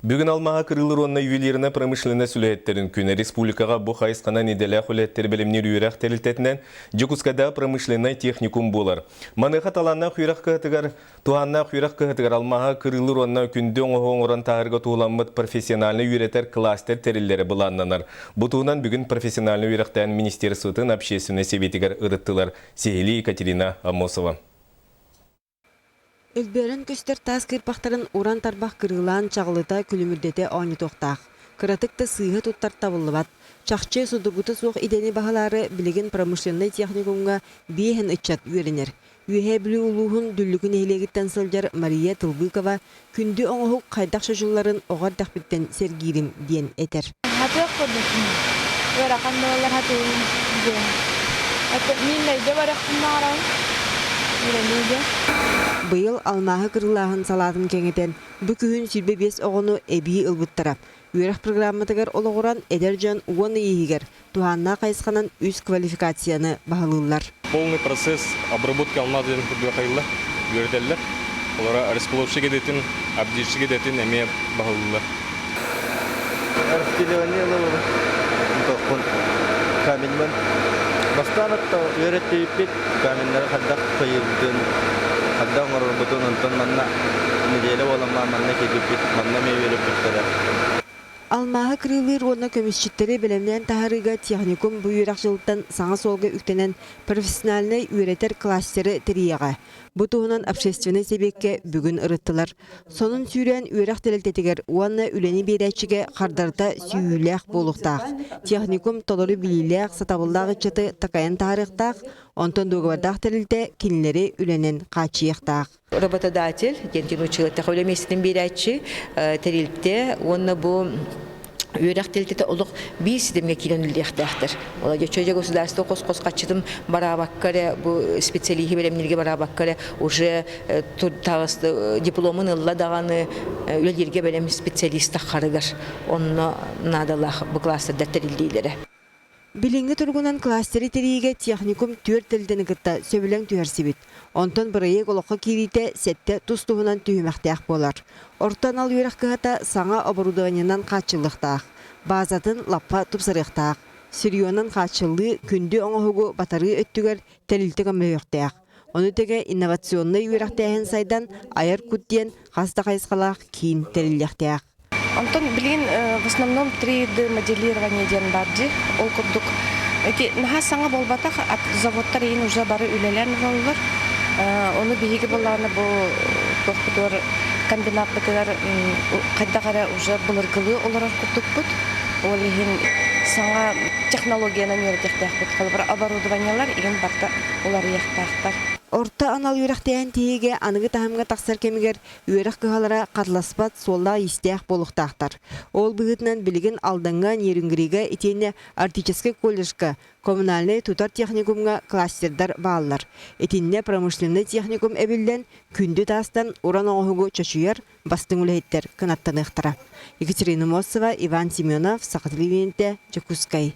Бүгін алмаға кырылыр онна үйелеріне промышлене сүлеттерін күні республикаға бұ қайысқана неделя құлеттер білімнер үйрақ тәрілтетінен Жекускада промышлене техникум болар. Маныға таланна құйрақ кығытығар, туғанна құйрақ кығытығар алмаға кырылыр онна күнді оңыран тағырға туғыламыд профессиональны үйретер кластер тәрілері бұланнанар. Бұтуынан бүгін профессиональны үйрақтан Министерствотын общественне себетігер ұрыттылар. Сехили Екатерина Амосова. Элберін көстер тас кырпақтарын уран тарбақ кырылан чағылыта күлімірдете оңы тоқтақ. Кыратыкта сыйғы туттар табылыбат. Чақчы судугуты соқ идені бағалары білеген промышленный техникумға бейхін үтчат үйренер. Үйе білі ұлуғын дүлігін ейлегіттен сылжар Мария Тылбыкова күнді оңығық қайдақ шыжыларын оғар дақпеттен сергирім ден етер. Быйыл алмағы кырылағын салатын кеңетен бүкіхін сүрбе бес оғыны әбей ұлбыттарап. Үйрек программатығар олығыран әдер жан уаны егер туғанна қайысқанан үз квалификацияны бағылылар. Полный процесс обработки алмадыден күрді қайылы үйретелілер. Олара распыловшы кедетін, абдирші кедетін әме бағылылар. Распилевание ловы. Каменмен. Бастанатта үйреттейіппет каменлері қаддақ қайырдың. Қаддақ ұрырбытын ұнтын манна неделі оламма манна кедіппет, манна мейверіп біттірі. Алмаға кырылыр оны көмісчеттері білімнен тағырыға техникум бұйырақ жылыттан саңа солғы үктенен профессиональный үйретер кластері тірияға. Бұтуғынан общественный себекке бүгін ұрыттылар. Сонын сүйрен үйрақ дәлелтетігер уанна үлені бейдәтшіге қардарда сүйіләқ болуқтақ. Техникум толыры біліләқ сатабылдағы чыты тақайын тағырықтақ, онтон доғывардақ дәлелте кенілері үленен қачияқтақ. Работодатель, ентен училаттақ өлемесінің бейдәтші тәрелтте, онны бұл үйрек телтете олық бейсі демге келенілдіқтәқтір. Ола жөчөже государство қос қатшытым барабаққары, бұл специалихи белемнерге барабаққары уже тағысты дипломын ылла дағаны өлерге белем специалиста қарығыр. Онны надалақ бұл кластырда тәрелдейлері. Билинги тургунан кластери териге техникум түр телден гытта сөбүлең түһәрсибит. Онтон бырайы голоққа кирите сетте тустуһунан түймәктәк болар. Ортан ал юрак кыгата саңа оборудованиянан качылыктак. Базатын лаппа тупсырыктак. Сирионан качылы күндү оңогу батары өттүгөр телилтеге мөйөктәк. Оны теге инновационный юрактәһен сайдан аяр куттен хаста кайскалак кийин телилектәк. Антон, в основном 3D моделирование ден барды, ол курдук. Наха саңа болбатах от заводтар ейін уже бары үлелен болылар. Оны бейгі болағына бұл тоқпытыр комбинат бітілер қайдағары уже бұлырғылы олар курдук бұд. Ол ейін саңа технологияны нөретектәк бұд. Қалбыр оборудованиялар ейін барда олар ектақтар. Орта анал үйрақтайын тейге анығы тахымға тақсар кемігер үйрақ кығалара қатласпат солла истеяқ болуқтақтар. Ол бұғытынан білген алдыңға нерінгіреге етені артический колледжға, коммунальный тутар техникумға кластердар бағалар. Етеніне промышленный техникум әбілден күнді тастан уран оғығу чашуяр бастың үлеттер кынаттанықтыра. Екатерина Мосова, Иван Семенов, Сақатылы Венте, Жекускай.